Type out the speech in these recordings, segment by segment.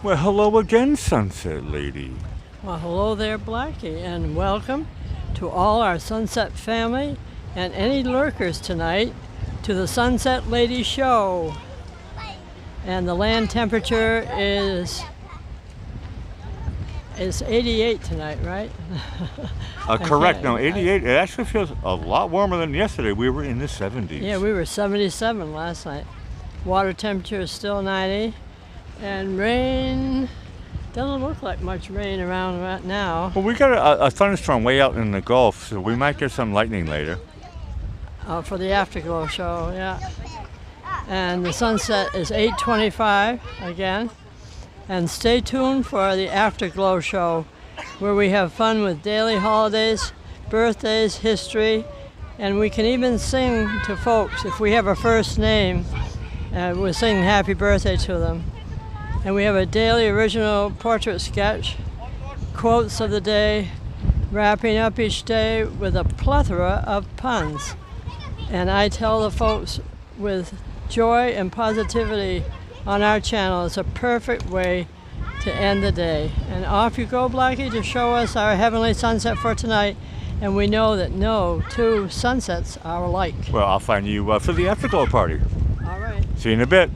Well, hello again, Sunset Lady. Well, hello there, Blackie, and welcome to all our Sunset family and any lurkers tonight to the Sunset Lady Show. And the land temperature is 88 tonight, right? Correct. No, 88. It actually feels a lot warmer than yesterday. We were in the 70s. Yeah, we were 77 last night. Water temperature is still 90. And rain, doesn't look like much rain around right now. Well, we got a thunderstorm way out in the Gulf, so we might get some lightning later. For the Afterglow Show, yeah. And the sunset is 8:25 again. And stay tuned for the Afterglow Show, where we have fun with daily holidays, birthdays, history, and we can even sing to folks. If we have a first name, we'll sing happy birthday to them. And we have a daily original portrait sketch, quotes of the day, wrapping up each day with a plethora of puns. And I tell the folks with joy and positivity on our channel, it's a perfect way to end the day. And off you go, Blackie, to show us our heavenly sunset for tonight. And we know that no two sunsets are alike. Well, I'll find you for the Afterglow party. All right. See you in a bit.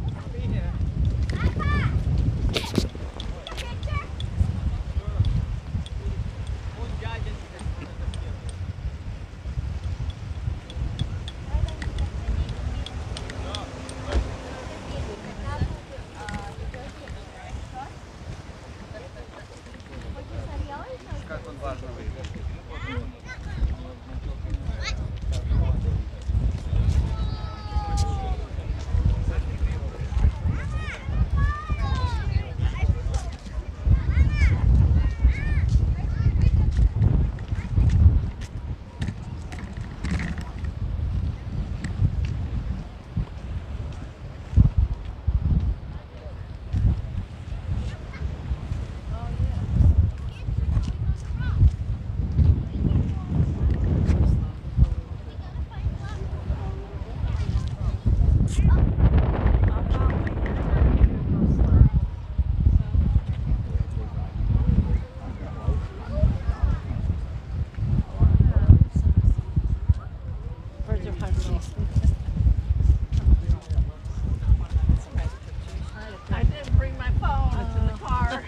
I didn't bring my phone. It's in the car.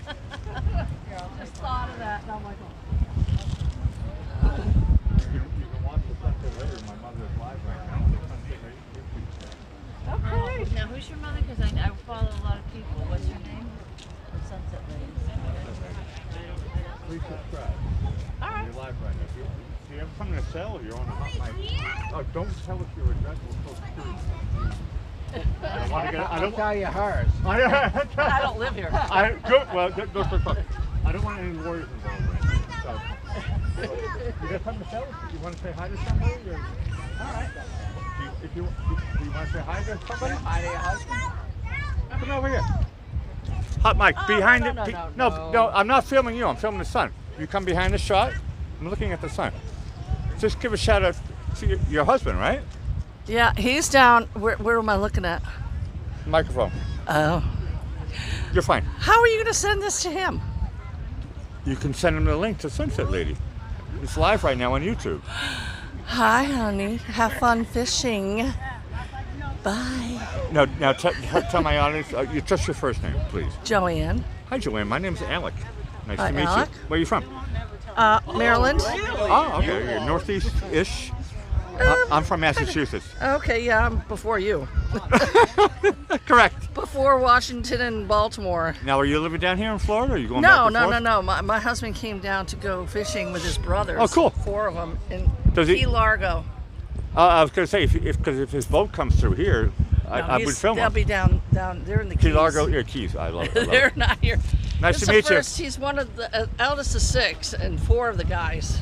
Just thought of that. And I'm like, You can watch the sunset later. My mother's live right now. okay. Now, who's your mother? Because I follow a lot of people. What's her name? The Sunset Lady. Please subscribe. All right. You're live right now. Do you have something to sell? You're on a hot mic. Oh, don't tell us your address. We're so curious. I don't tell you hers. I don't live here. Good. Well, I don't want any lawyers involved. So, you got something to sell? You want to say hi to somebody? Or? All right. Do you want to say hi to somebody? Hi to your husband. Come over here. Hot mic behind no, it. no, No, I'm not filming you. I'm filming the sun. You come behind the shot. I'm looking at the sun. Just give a shout out to your husband, right? Yeah, he's down. Where am I looking at? Microphone. Oh. You're fine. How are you going to send this to him? You can send him the link to Sunset Lady. It's live right now on YouTube. Hi, honey. Have fun fishing. Bye. Now tell my audience, just your first name, please. Joanne. Hi, Joanne. My name's Alec. Nice Hi, to meet Alec. you. Where are you from? Maryland. Oh, okay. You're northeast-ish. I'm from Massachusetts. Okay, yeah, I'm before you. Correct. Before Washington and Baltimore. Now, are you living down here in Florida? Or are you going back No, and no, forth? no, no. My husband came down to go fishing with his brothers. Oh, cool. 4 of them in Does he- Key Largo. I was going to say, if his boat comes through here, I would film They'll him. be down. They're in the Keys. Key Largo, yeah, Keys. I love it. They're not here. Nice It's to meet the first, He's one of the eldest of 6, and 4 of the guys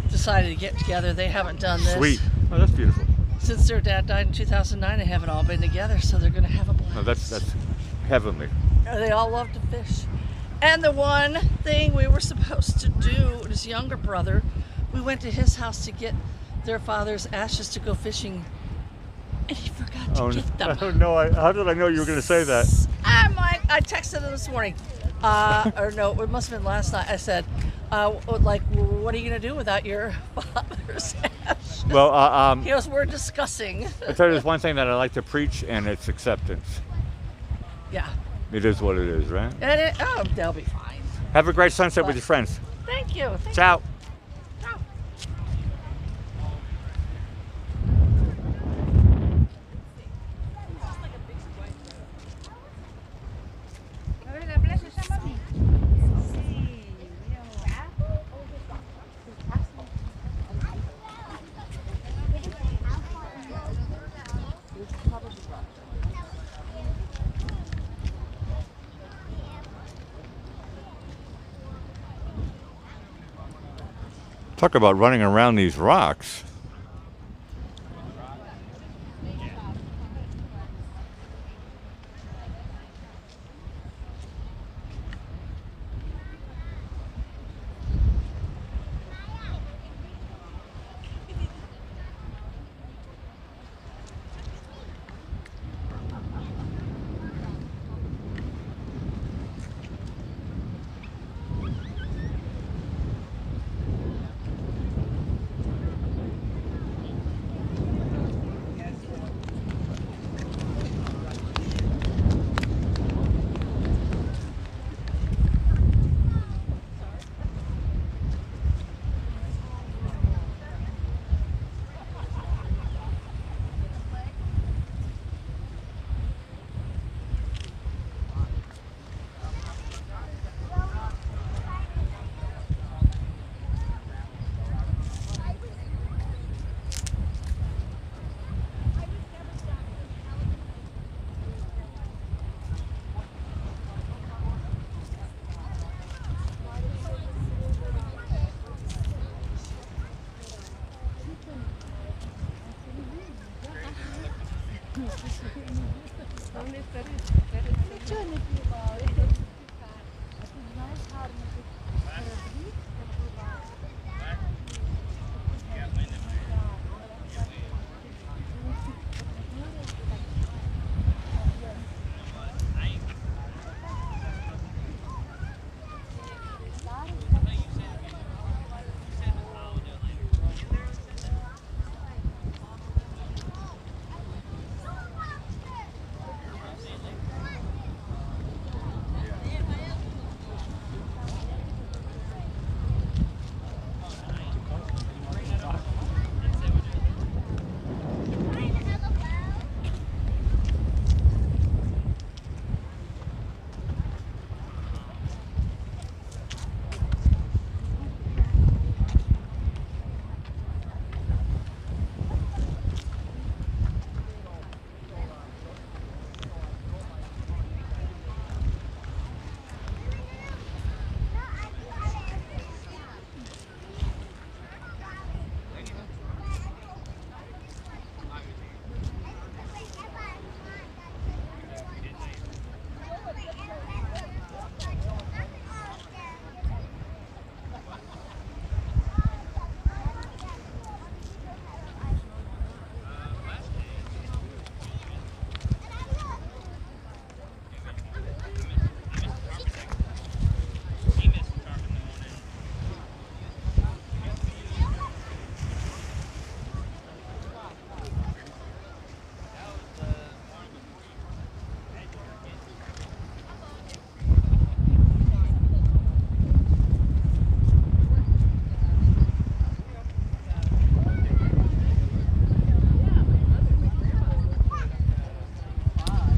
decided to get together. They haven't done this. Sweet. Oh, that's beautiful. Since their dad died in 2009, they haven't all been together, so they're going to have a blast. No, that's heavenly. They all love to fish. And the one thing we were supposed to do, his younger brother, we went to his house to get their father's ashes to go fishing, and he forgot to get them. Oh no! How did I know you were going to say that? I'm like, I texted him this morning. Or no, it must have been last night. I said, like, what are you going to do without your father's ash? Well, He goes, we're discussing. I tell you, there's one thing that I like to preach, and it's acceptance. Yeah. It is what it is, right? And they'll be fine. Have a great sunset with your friends. Thank you. Thank Ciao. you. Ciao. Talk about running around these rocks.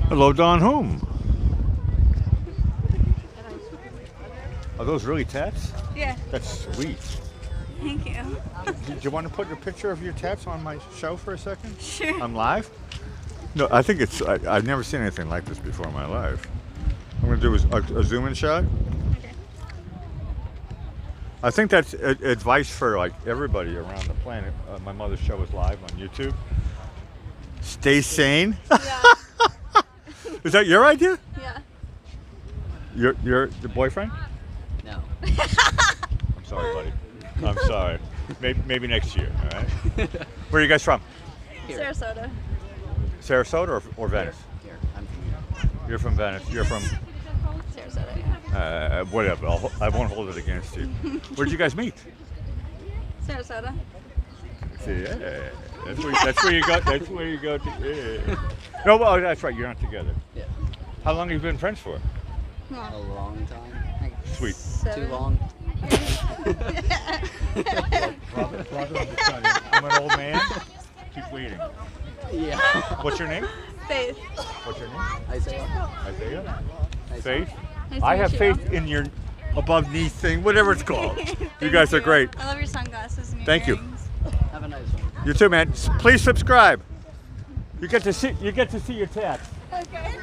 Hello, Don Whom? Are those really tats? Yeah, That's sweet. thank you. Do you want to put your picture of your tats on my show for a second? Sure. I'm live? No, I think it's, I've never seen anything like this before in my life. I'm going to do a zoom in shot. Okay. I think that's advice for like everybody around the planet. My mother's show is live on YouTube. Stay sane. Yeah. Is that your idea? Yeah. Your the boyfriend? No. I'm sorry, buddy. I'm sorry. Maybe next year. All right. Where are you guys from? Sarasota. Sarasota or Venice? Here, I'm from here. You're from Venice. You're from Sarasota, yeah. Whatever. I won't hold it against you. Where'd you guys meet? Sarasota. See, yeah. That's where you go. That's where you go. Yeah. No, well, that's right. You're not together. Yeah. How long have you been friends for? A long time. Sweet. Too long. Brother, I'm an old man. Keep waiting. Yeah. What's your name? Faith. What's your name? Isaiah. Isaiah. Nice. Faith. Nice to I have meet you. faith in your above knee thing, whatever it's called. You guys are great. I love your sunglasses and your Thank you. earrings. Have a nice one. You too, man. Please subscribe. You get to see your tats. Okay.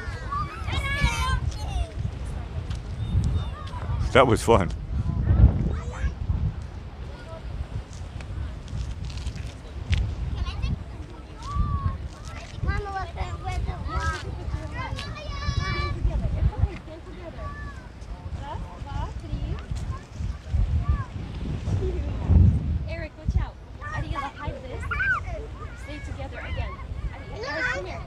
That was fun. Eric, watch out. Ariela, hide this. Stay together again. Eric, come here.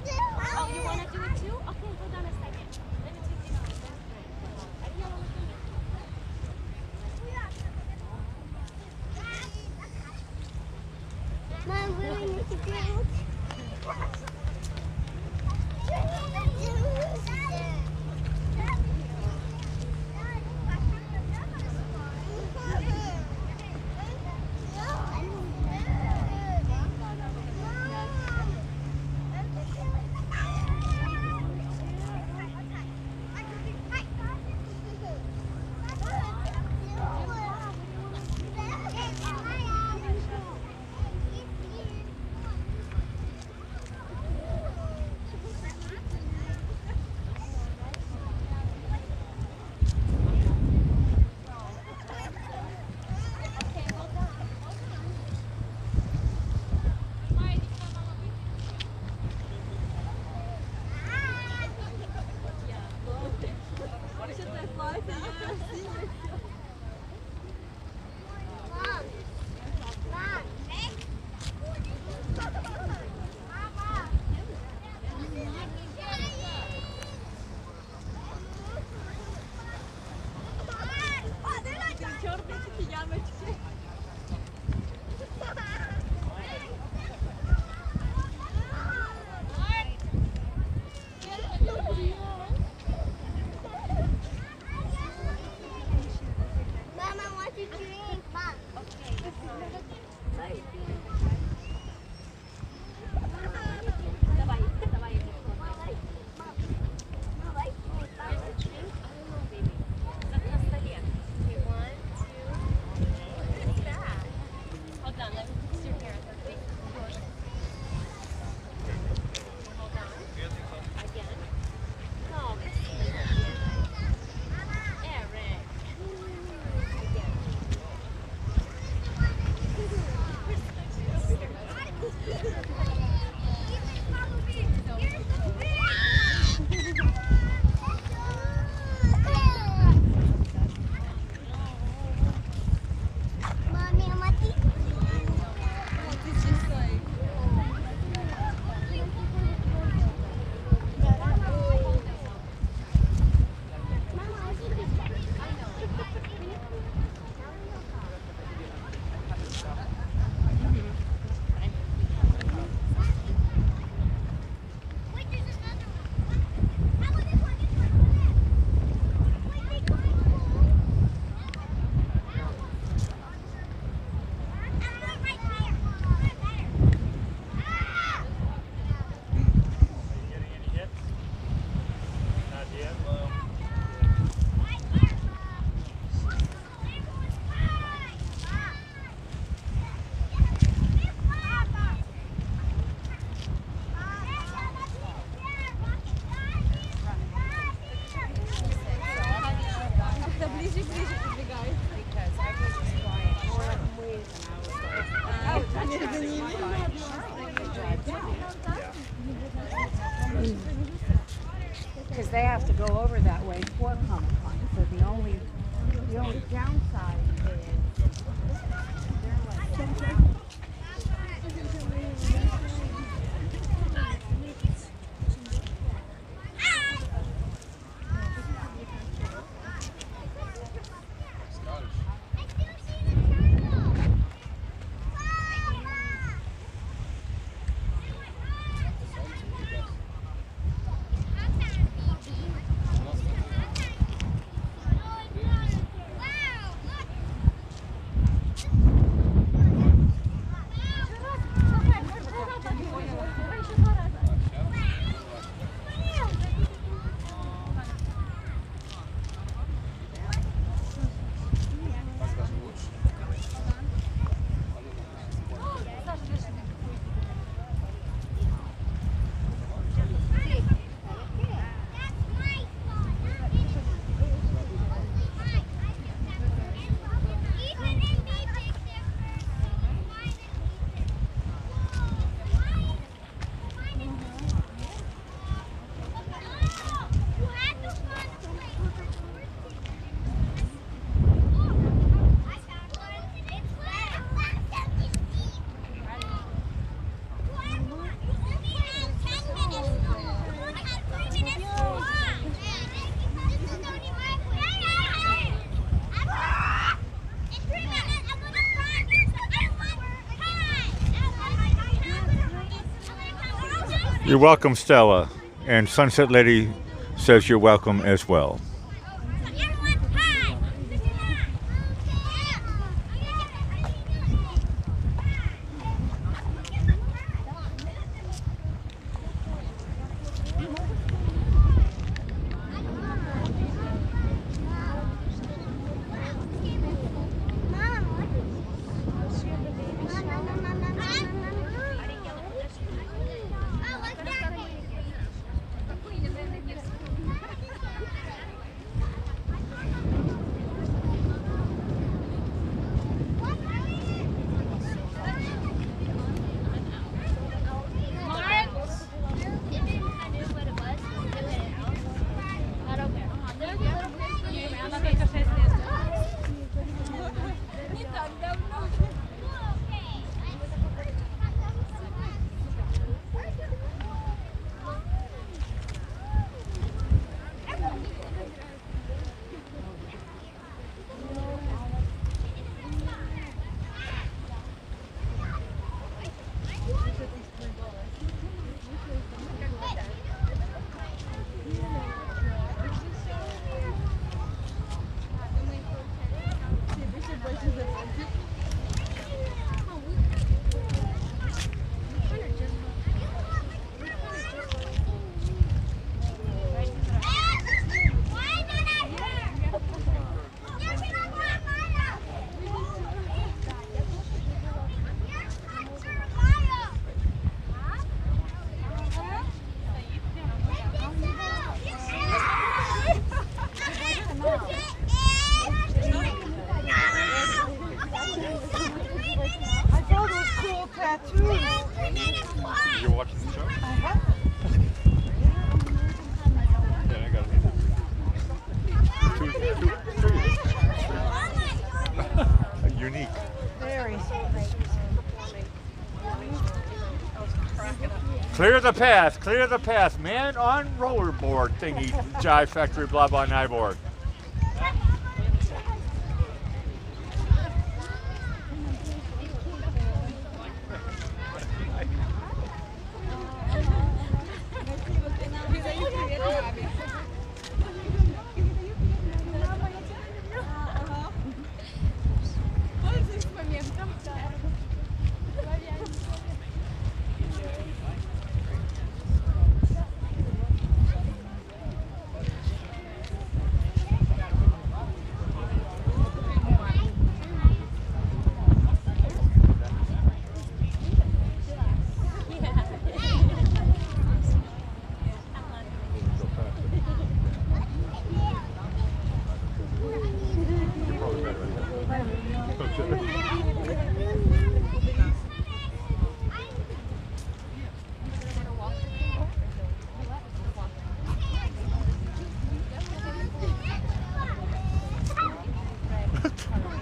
Oh, you want to do it too? Okay, hold on a second. Let me take you out. Ariela, look at me. Mom, really need to go. Because they have to go over that way for Comic-Con. So the only downside is they're like... You're welcome, Stella. And Sunset Lady says you're welcome as well. You're watching the show? Yeah, I got it. Two. Unique. Very. Clear the path, man on rollerboard thingy, Jive Factory, blah blah nyboard.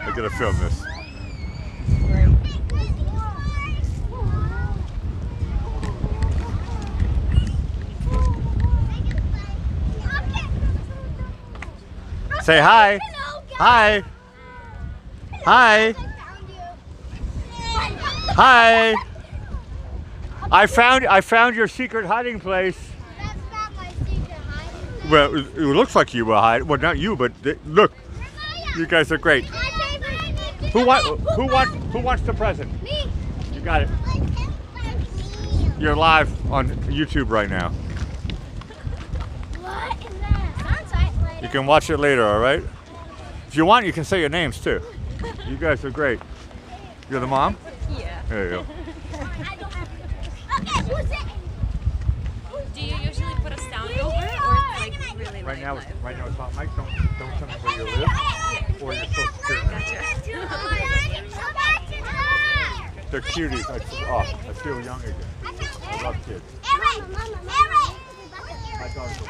I gotta film this. Say hi. Hi. Hi. Hi. I found your secret hiding place. That's not my secret hiding. Well, it looks like you were hiding. Well, not you, but look. You guys are great. Who wants the present? Me. You got it. You're live on YouTube right now. What is that? Sunset later. You can watch it later, all right? If you want, you can say your names too. You guys are great. You're the mom? Yeah. There you go. Okay, who's it? Do you usually put us down over it or like really Right now, live? it's hot. Mike, don't tell me where you live or your social security number. They're cuties. I feel young again. I love kids. My dogs are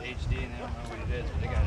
HD and they don't know what it is, but they got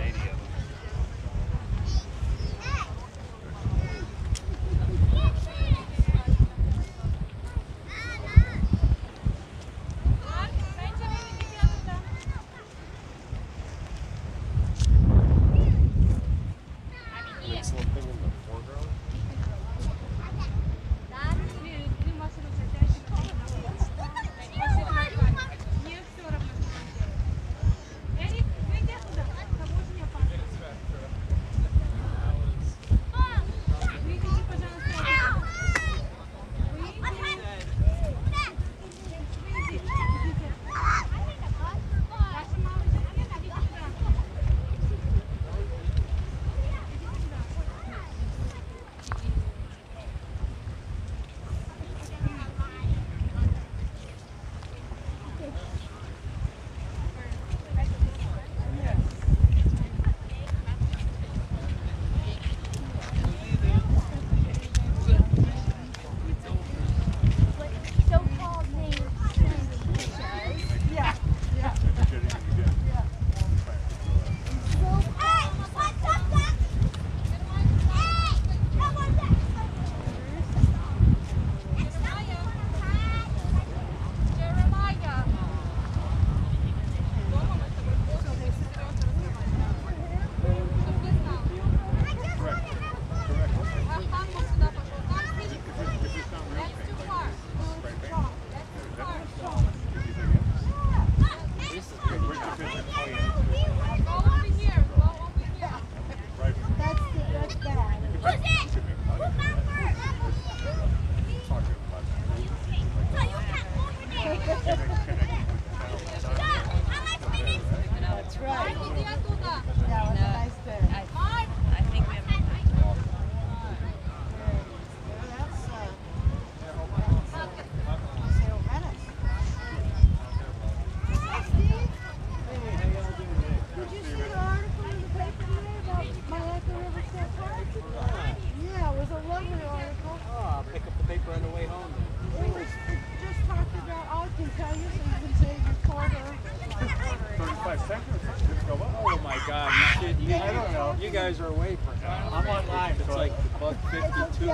I don't know. You guys are away from it. I'm online. It's like $1.52.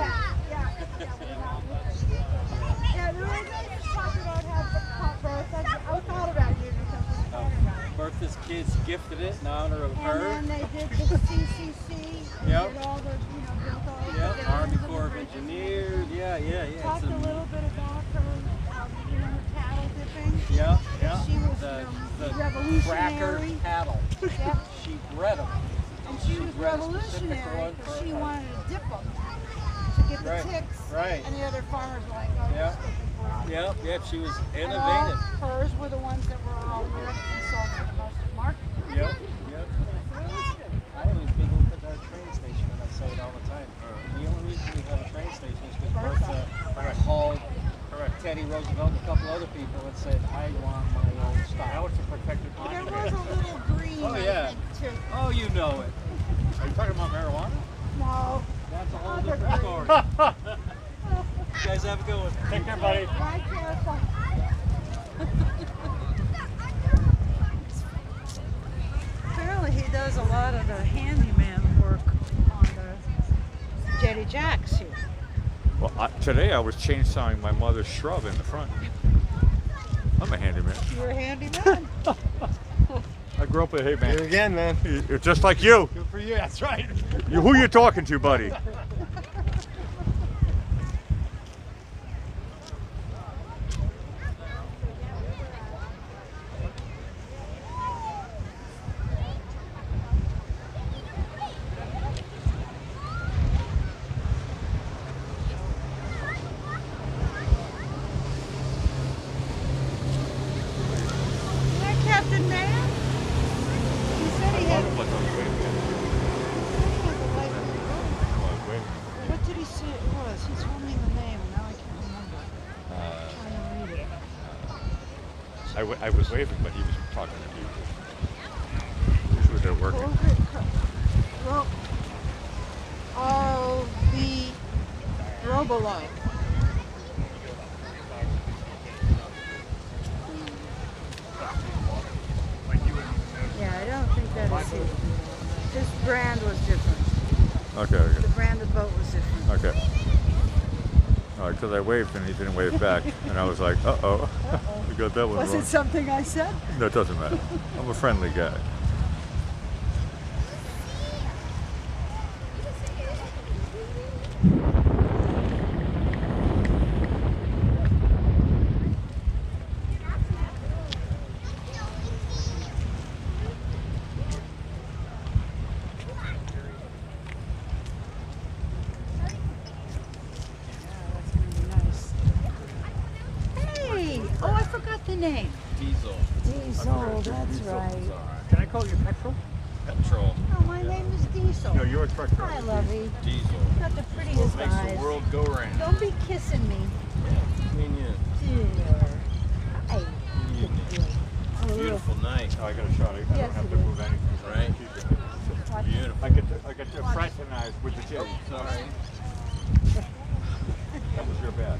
Yeah, the way they just talk about how birth, I thought about you because we were talking about it. Bertha's kids gifted it in honor of her. And then they did the CCC. Yep. Did all the, built all the Yep, dams Army and the Corps of bridges. Engineers. Yeah. Talked a little bit about her, her cattle dipping. Yeah. She was The cracker revolutionary. cattle. Yep. She bred them. And she was bred a specific revolutionary one because for she her. wanted to dip them to get the Right, ticks. right. And the other farmers were like, oh, Yep. you're looking for them. Yep, she was And all innovative. hers were the ones that were all ripped and sold for the most market. Yep. I always big look at our train station and I say it all the time. The only reason we have a train station is because Bertha called Teddy Roosevelt and a couple other people and said, I want my own style. Now it's a protected There monument. was a little green, Oh, I yeah. think, too. Oh, you know it. Are you talking about marijuana? No. That's a whole Other different green. story. You guys have a good one. Take care, buddy. Right careful. Apparently he does a lot of the handyman work on the Jetty Jacks here. Well, today I was chainsawing my mother's shrub in the front. I'm a handyman. You're a handyman. I grew up with, hey man. Here again, man. You're just like you. Good for you. That's right. Who you talking to, buddy? Yeah, Captain Man. He said he had, what did he say it was? He told me the name and now I can't remember. I'm trying to read it. I was waving, but he was talking to you. Usually they're working. Well, oh, the Robolo. Yeah, I don't think that is it. This brand was different. Okay. The brand of boat was different. Okay. All right, because I waved and he didn't wave back, and I was like, uh-oh. We got that one Was wrong. it something I said? No, it doesn't matter. I'm a friendly guy. That's gonna be nice. Hey! Oh, I forgot the name. Diesel. Diesel, that's right. Can I call you Petrol? Petrol. Oh, my name is Diesel. No, you're a truck driver. Hi, Lovey. Diesel. Got the prettiest Makes eyes. the world go round. Don't be kissing me. Me and you. Dear. Hey. Oh, look. Beautiful night. Oh, I got a shot. I Yes, don't have it to is. move anything. So I Right. can keep it. Beautiful. I get to fraternize with the Jetty. Sorry. That was your bad.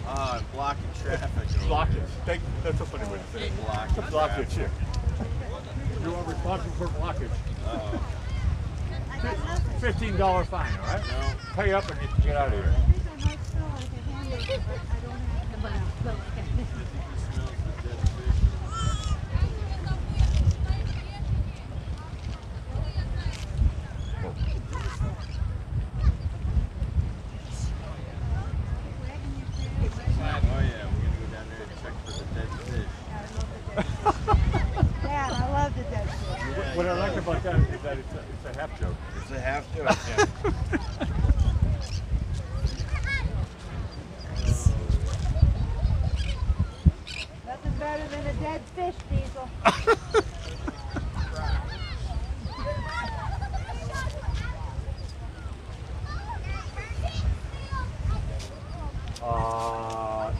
Ah, blocking traffic. Blockage. That's a funny way to say it. Blocking Blockage. traffic. You are responsible for blockage. Uh-oh. $15 fine, all right? No. Pay up and you can get out of here. I think I might smell like a hamburger, but I don't have the bun. Oh yeah, we're gonna go down there and check for the dead fish. Yeah, I love the dead fish. What I like about that is that it's a half joke. It's a half joke. Nothing better than a dead fish, Diesel.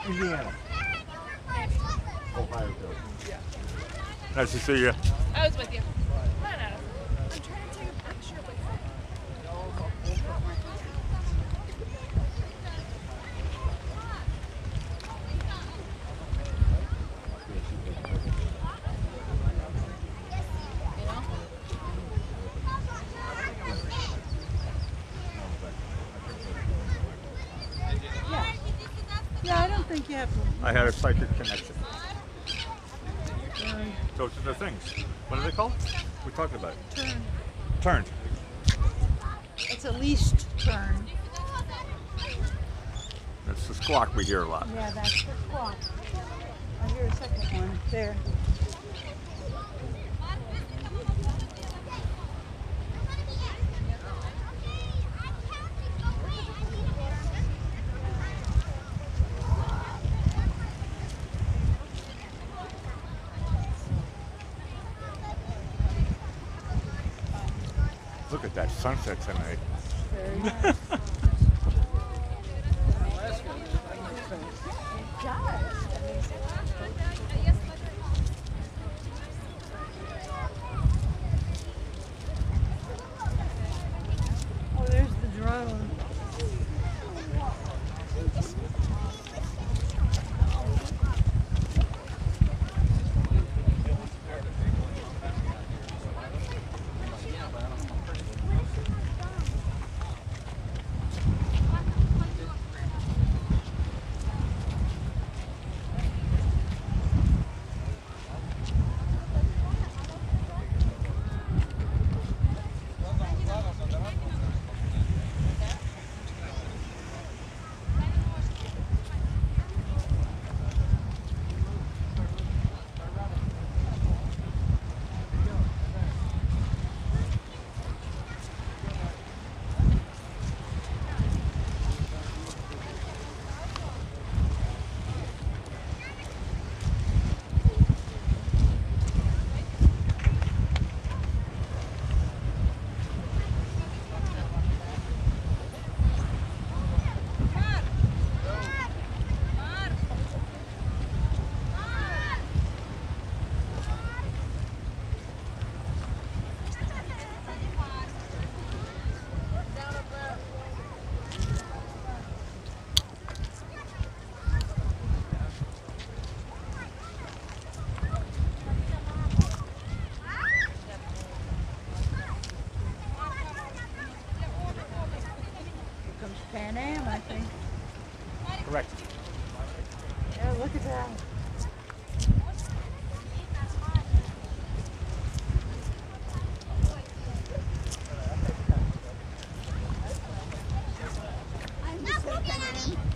Indiana. Ohio. Nice to see you. I was with you. Come on, Adam. I'm trying to take a picture with you. think you have to. I had a psychic connection. Those are the things. What are they called? We talked about it. Turn. Turned. It's a leashed turn. That's the squawk we hear a lot. Yeah, that's the squawk. I hear a second one there. Look at that sunset tonight. Very nice. Oh, there's the drone. Pan Am, I think. Correct. Yeah, look at that.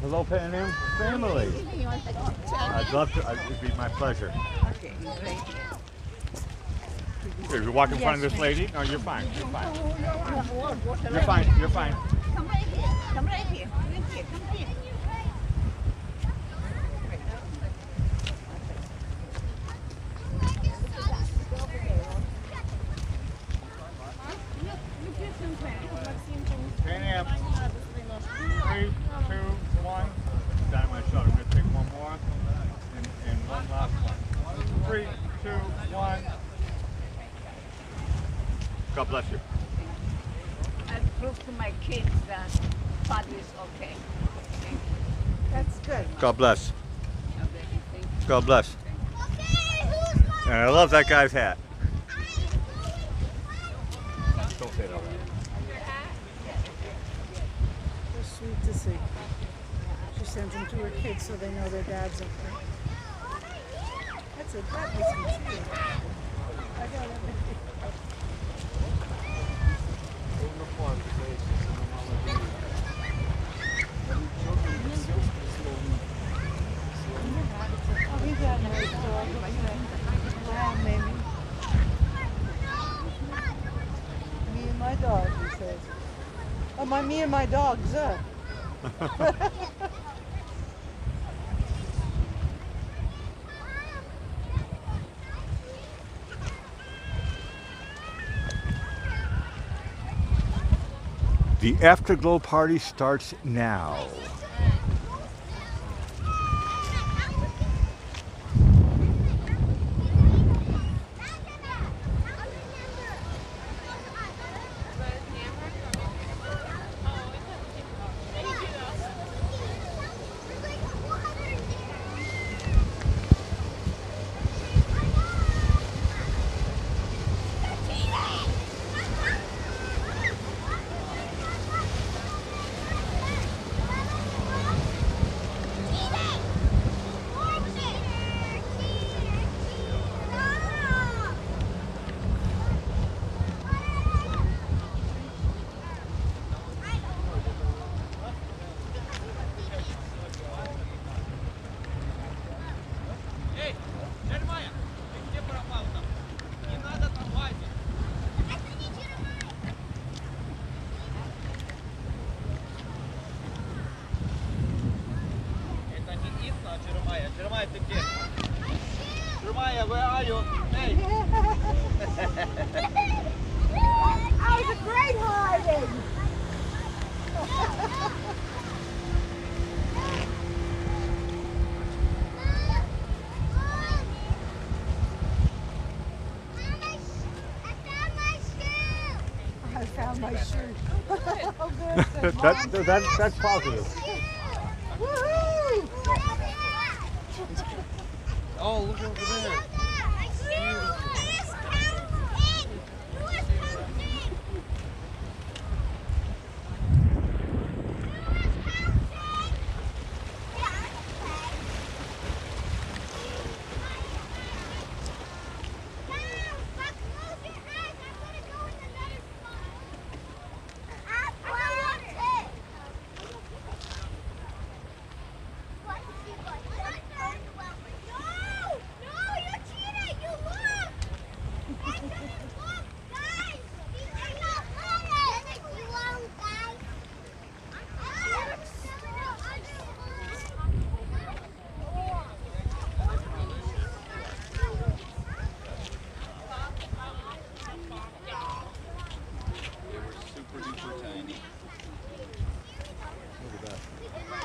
Hello, Pan Am family. I'd love to. It'd be my pleasure. Okay, great. Here, you walk in front of this lady? No, you're fine. You're fine. You're fine. You're fine. Come right here. Come right here. Come here. Come here. Pan Am. 3, 2, 1. Down my shot. I'm going to take one more. And one last one. 3, 2, 1. God bless you. I prove to my kids that father is okay. That's good. God bless. God bless. And I love that guy's hat. Don't say it out loud. They're sweet to see. She sends them to her kids so they know their dad's okay. That was some I got it. Oh, he got a nice dog. Wow, maybe. Me and my dog, he says. Oh, me and my dogs, The Afterglow party starts now. found my shirt. Oh, good. That's positive. Woohoo! Oh, look over there.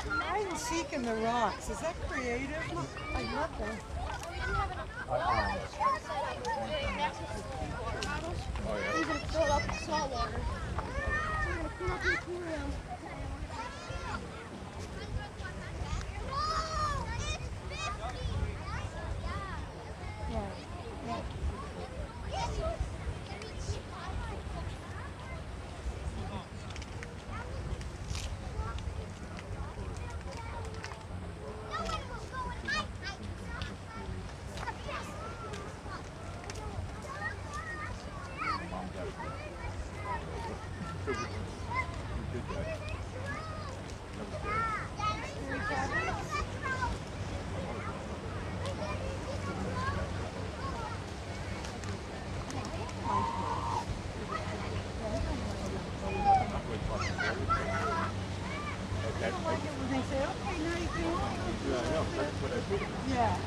Hide and seek in the rocks. Is that creative? I love that. We're gonna fill it up with salt water. We're gonna clean up the aquarium. Yeah.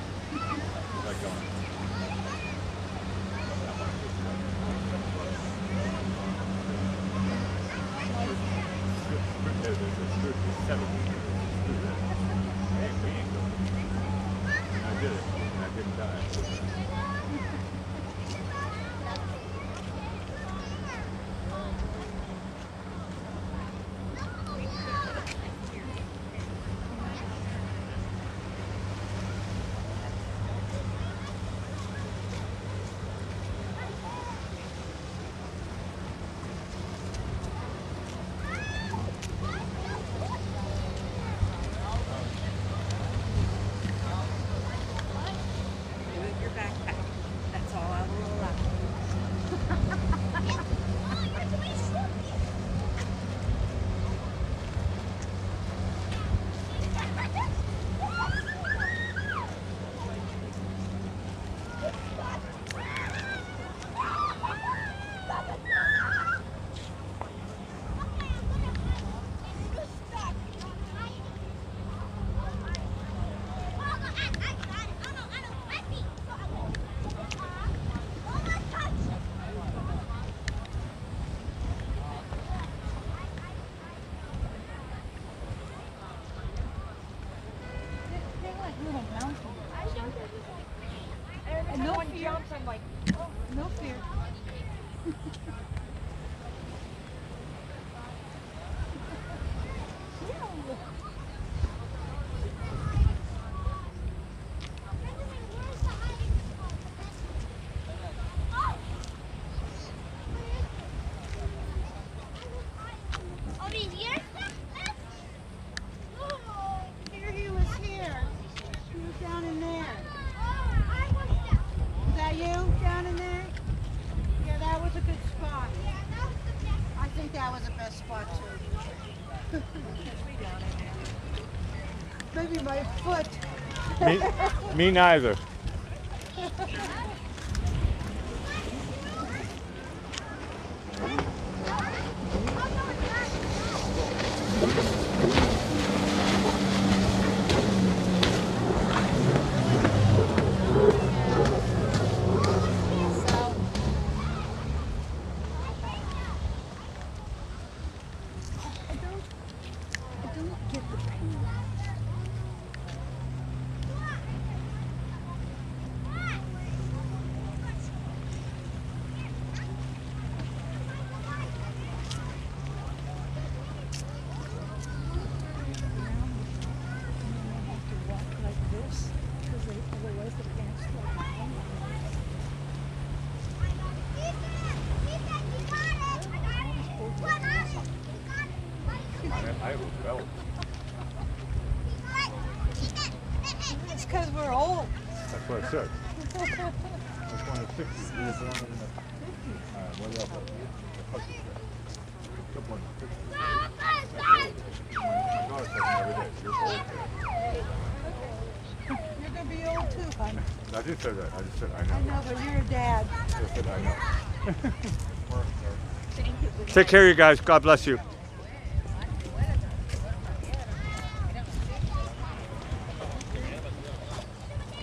No fear. I'm like, oh, no fear. Here he was here. He was down in there. Is that you down in there? Yeah, that was a good spot. I think that was the best spot too. Maybe my foot. Me neither. That's what I said. This one is 60. You were born in the... what else? Good one, 60. My daughter says me every day, you're old. You're gonna be old too, hon. I did say that. I just said I know. I know, but you're a dad. I said I know. Take care, you guys. God bless you.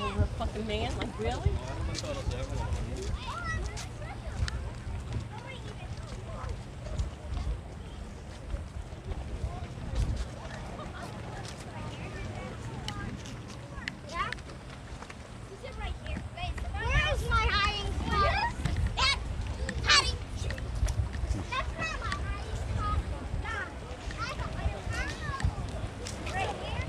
Over a fucking man? Like, really? Where's my hiding spot? That's hiding. That's not my hiding spot. Right here.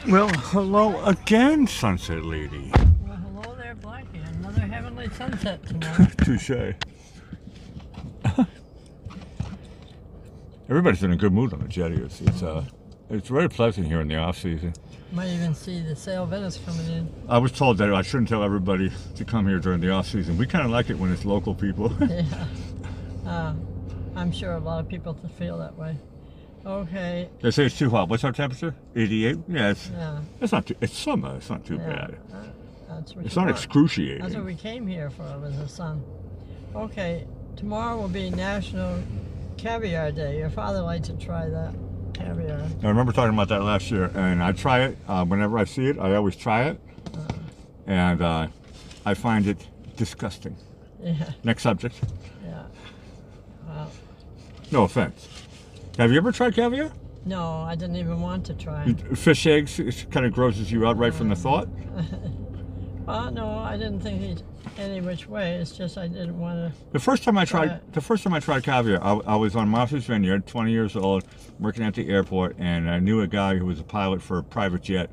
Well, hello again, Sunset Lady. Well, hello there, Blackie. Another heavenly sunset tonight. Touche. Everybody's in a good mood on the Jetty. It's very pleasant here in the off season. Might even see the sail Venice coming in. I was told that I shouldn't tell everybody to come here during the off season. We kind of like it when it's local people. Yeah. I'm sure a lot of people feel that way. Okay. They say it's too hot. What's our temperature? 88? Yeah, it's not too, it's summer. It's not too bad. That's what It's not excruciating. That's what we came here for, was the sun. Okay, tomorrow will be National Caviar Day. Your father liked to try that caviar. I remember talking about that last year, and I try it. Whenever I see it, I always try it. And I find it disgusting. Yeah. Next subject. Yeah. Well, No offense. Have you ever tried caviar? no, I didn't even want to try. Fish eggs, it kind of grosses you out right from the thought. Well, no, I didn't think it any which way. It's just I didn't want to. The first time I tried caviar, I was on Martha's Vineyard, 20 years old, working at the airport, and I knew a guy who was a pilot for a private jet.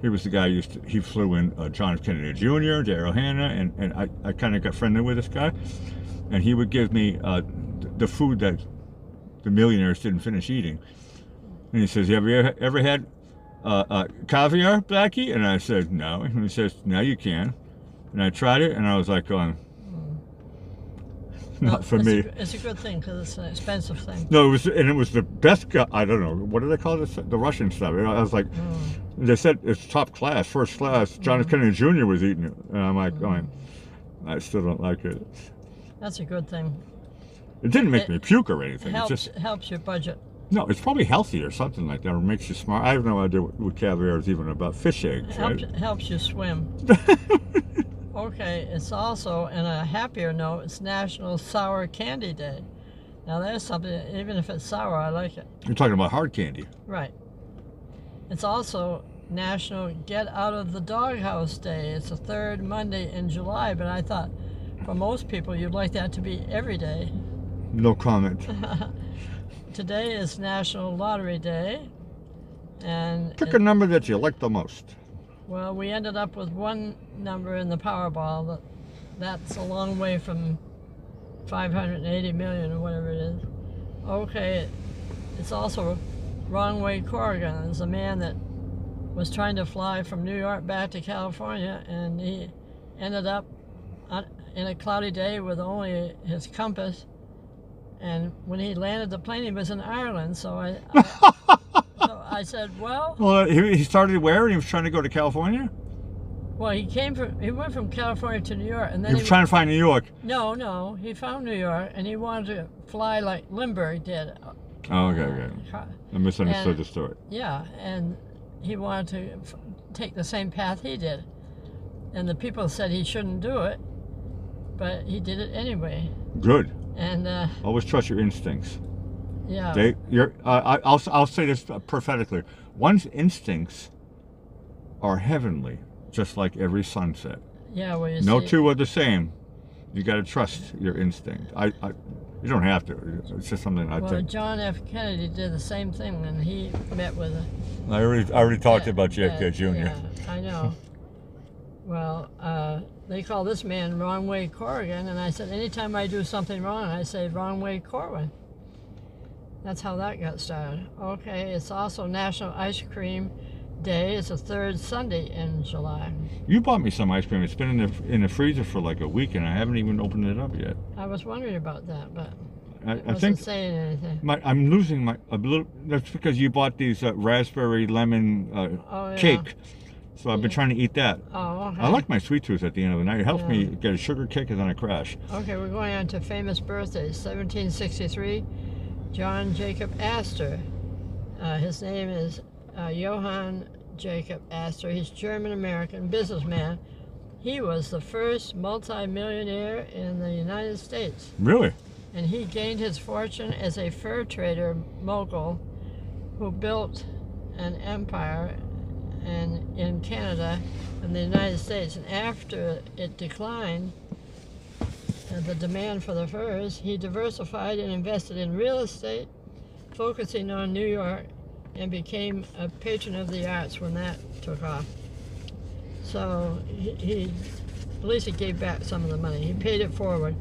He was the guy he flew in John F. Kennedy Jr., Daryl Hannah, and I kind of got friendly with this guy, and he would give me the food that the millionaires didn't finish eating. And he says, "Have you ever had caviar, Blackie?" And I said, "No." And he says, "Now you can." And I tried it, and I was like going, not for me. It's a good thing because it's an expensive thing. No, it was the best. I don't know, what do they call this? The Russian stuff. I was like, they said it's top class, first class. John F. Kennedy Jr. was eating it, and I'm like going, I still don't like it. That's a good thing. It didn't make me puke or anything. It It just helps your budget. no, it's probably healthy or something like that, or makes you smart. I have no idea what caviar is even about. Fish eggs, right? Helps you swim. Okay, it's also, in a happier note, it's National Sour Candy Day. Now there's something, even if it's sour, I like it. You're talking about hard candy. Right. It's also National Get Out of the Doghouse Day. It's the third Monday in July, but I thought for most people you'd like that to be every day. No comment. Today is National Lottery Day. And Pick a number that you like the most. well, we ended up with one number in the Powerball. That's a long way from 580 million or whatever it is. Okay, it's also Wrong Way Corrigan. There's a man that was trying to fly from New York back to California, and he ended up in a cloudy day with only his compass. And when he landed the plane, he was in Ireland. So I said, well... Well, he started where? He was trying to go to California? Well, he went from California to New York, and then He was trying to find New York. No, he found New York, and he wanted to fly like Lindbergh did. Oh, okay. I misunderstood the story. Yeah, and he wanted to take the same path he did, and the people said he shouldn't do it, but he did it anyway. Good. And always trust your instincts. Yeah. I'll say this prophetically. One's instincts are heavenly, just like every sunset. Yeah, well, you no see, two are the same. You got to trust your instinct. You don't have to. It's just something I think. Well, John F. Kennedy did the same thing when he met with I already talked about JFK Jr. Yeah, I know. Well, they call this man Wrong Way Corrigan, and I said, anytime I do something wrong, I say Wrong Way Corwin. That's how that got started. Okay, it's also National Ice Cream Day. It's the third Sunday in July. You bought me some ice cream. It's been in the freezer for like a week, and I haven't even opened it up yet. I was wondering about that, but it I wasn't think saying anything. I'm losing a little. That's because you bought these raspberry lemon cake. So I've been trying to eat that. Oh, okay. I like my sweet tooth at the end of the night. It helps me get a sugar kick and then I crash. Okay, we're going on to famous birthdays. 1763, John Jacob Astor. His name is Johann Jacob Astor. He's German-American businessman. He was the first multi-millionaire in the United States. Really? And he gained his fortune as a fur trader mogul who built an empire in Canada and the United States. And after it declined, the demand for the furs, he diversified and invested in real estate, focusing on New York, and became a patron of the arts when that took off. So at least he gave back some of the money. He paid it forward.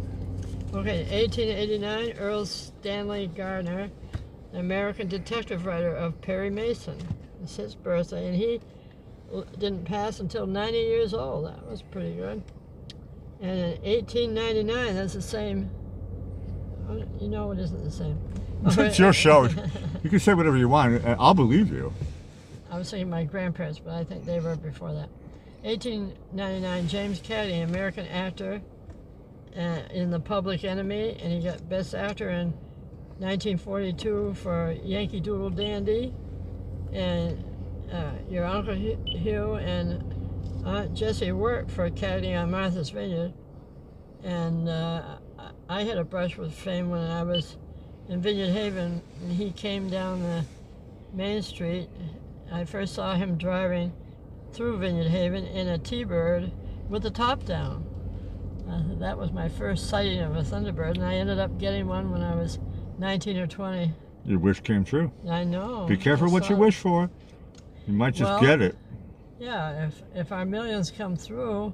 Okay, 1889, Earl Stanley Gardner, American detective writer of Perry Mason. It's his birthday, and he didn't pass until 90 years old. That was pretty good. And in 1899, that's the same. You know it isn't the same. It's your show. You can say whatever you want. I'll believe you. I was thinking my grandparents, but I think they were before that. 1899, James Cagney, American actor in The Public Enemy, and he got Best Actor in 1942 for Yankee Doodle Dandy. And your Uncle Hugh and Aunt Jessie worked for Cagney on Martha's Vineyard. And I had a brush with fame when I was in Vineyard Haven, and he came down the Main Street. I first saw him driving through Vineyard Haven in a T-Bird with the top down. That was my first sighting of a Thunderbird, and I ended up getting one when I was 19 or 20. Your wish came true. I know. Be careful what you wish for. You might just get it. Yeah, if our millions come through,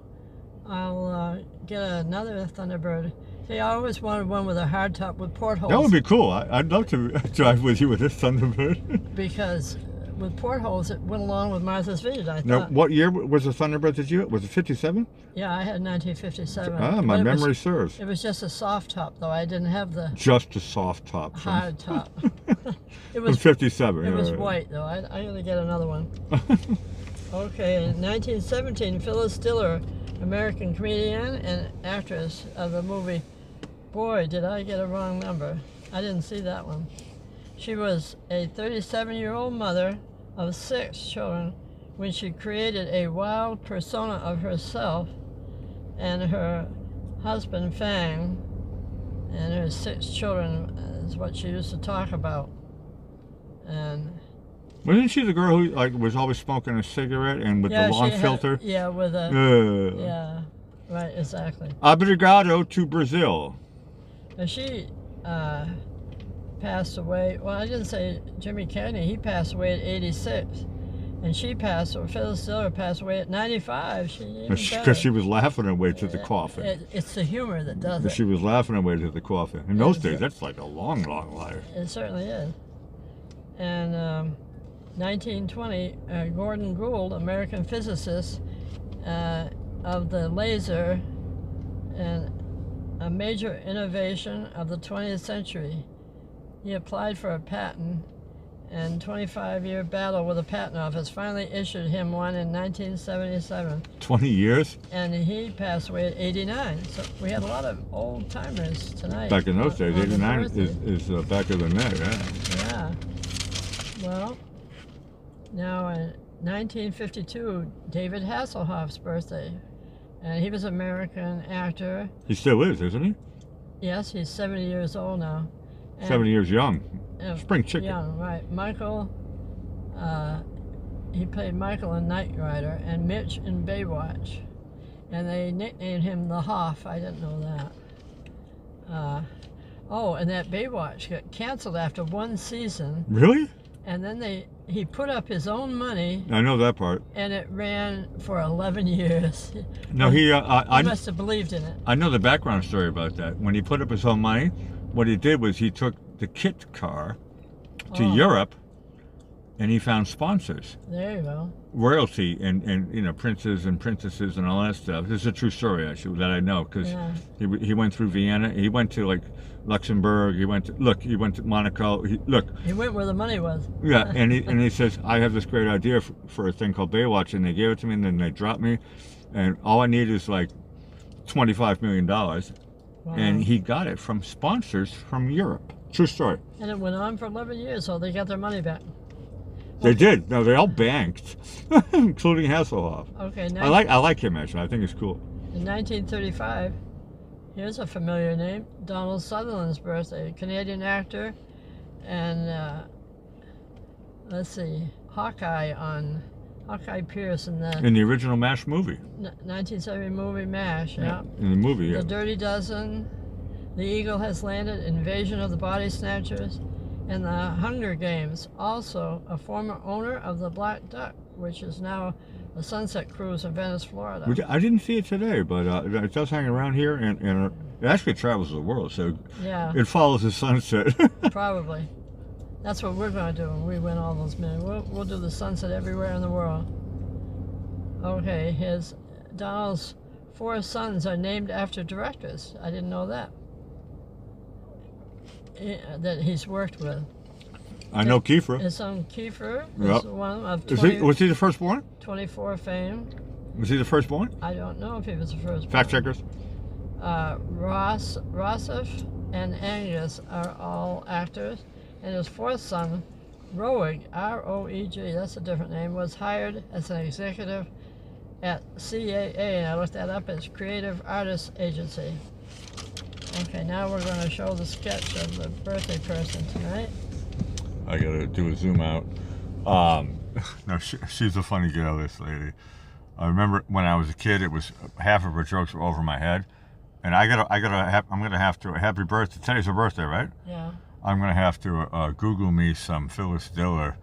I'll get another Thunderbird. See, I always wanted one with a hardtop with portholes. That would be cool. I'd love to drive with you with this Thunderbird. Because with portholes, it went along with Martha's Vineyard, I thought. Now, what year was the Thunderbird that you had? Was it 57? Yeah, I had 1957. Ah, my memory serves. It was just a soft top, though. I didn't have the... Just a soft top. Hard top. It was 57. It was white, though. I gotta get another one. Okay, in 1917, Phyllis Diller, American comedian and actress of the movie. Boy, did I get a wrong number. I didn't see that one. She was a 37-year-old mother of 6 children when she created a wild persona of herself and her husband, Fang, and her 6 children is what she used to talk about. And wasn't she the girl who was always smoking a cigarette and with the long filter? Yeah, with a... Yeah, right, exactly. Obrigado to Brazil. And she passed away. Well, I didn't say Jimmy Cagney. He passed away at 86. And she passed, or Phyllis Diller passed away at 95. Because she was laughing her way to the coffin. It's the humor that does it. She was laughing her way to the coffin. In those days, that's like a long, long life. It certainly is. And 1920, Gordon Gould, American physicist of the laser, and a major innovation of the 20th century. He applied for a patent and 25-year battle with the patent office finally issued him one in 1977. 20 years? And he passed away at 89. So we had a lot of old timers tonight. Back in those days, on his 89 birthday. is back of the net, yeah. Yeah. Well, now in 1952, David Hasselhoff's birthday. And he was an American actor. He still is, isn't he? Yes, he's 70 years old now. And 70 years young. Spring Chicken. Young, right. Michael, he played Michael in Knight Rider and Mitch in Baywatch. And they nicknamed him the Hoff. I didn't know that. Oh, and that Baywatch got canceled after one season. Really? And then he put up his own money. I know that part. And it ran for 11 years. No, he must have believed in it. I know the background story about that. When he put up his own money, what he did was he took the kit car to Europe, and he found sponsors. There you go. Royalty and you know, princes and princesses and all that stuff. This is a true story actually that I know because he went through Vienna. He went to like Luxembourg. He went to Monaco. He went where the money was. Yeah, and he says, I have this great idea for a thing called Baywatch, and they gave it to me, and then they dropped me, and all I need is like $25 million. Wow. And he got it from sponsors from Europe. True story. And it went on for 11 years, so they got their money back. They did. No, they all banked, including Hasselhoff. Okay. I like him actually. I think it's cool. In 1935, here's a familiar name: Donald Sutherland's birthday. Canadian actor, and let's see, Hawkeye Pierce in the original MASH movie. 1970 movie MASH. Yeah. In the movie. Yeah. The Dirty Dozen, The Eagle Has Landed, Invasion of the Body Snatchers, and the Hunger Games. Also, a former owner of the Black Duck, which is now a sunset cruise in Venice, Florida. I didn't see it today, but it does hang around here, and it actually travels the world, so it follows the sunset. Probably. That's what we're going to do when we win all those men. We'll do the sunset everywhere in the world. Okay, Donald's 4 sons are named after directors. I didn't know that. That he's worked with. I know Kiefer. His son Kiefer is one of 20, was he the firstborn? 24 fame. Was he the firstborn? I don't know if he was the firstborn. Fact checkers. Rossif and Angus are all actors, and his 4th son, Roeg, R-O-E-G, that's a different name, was hired as an executive at CAA, and I looked that up as Creative Artists Agency. Okay, now we're going to show the sketch of the birthday person tonight. I gotta do a zoom out. No, she's a funny girl, this lady. I remember when I was a kid, it was half of her jokes were over my head, and I'm gonna have to happy birthday. Today's her birthday, right? Yeah. I'm gonna have to Google me some Phyllis Diller.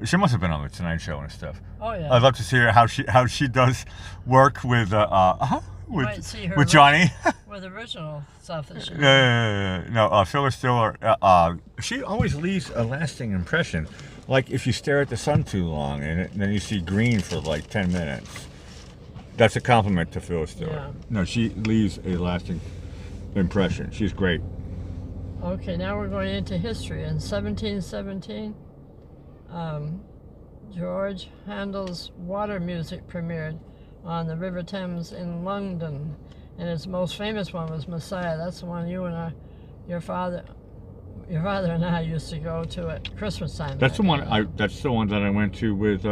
She must have been on the Tonight Show and stuff. Oh yeah. I'd love to see her how she does work with with Johnny. With original stuff that she No, Phyllis Diller, she always leaves a lasting impression. Like if you stare at the sun too long and then you see green for like 10 minutes. That's a compliment to Phyllis Diller. Yeah. No, she leaves a lasting impression. She's great. Okay, now we're going into history. In 1717, George Handel's Water Music premiered on the River Thames in London, and his most famous one was Messiah. That's the one you and your father and I used to go to at Christmas time. That's the one. That's the one that I went to with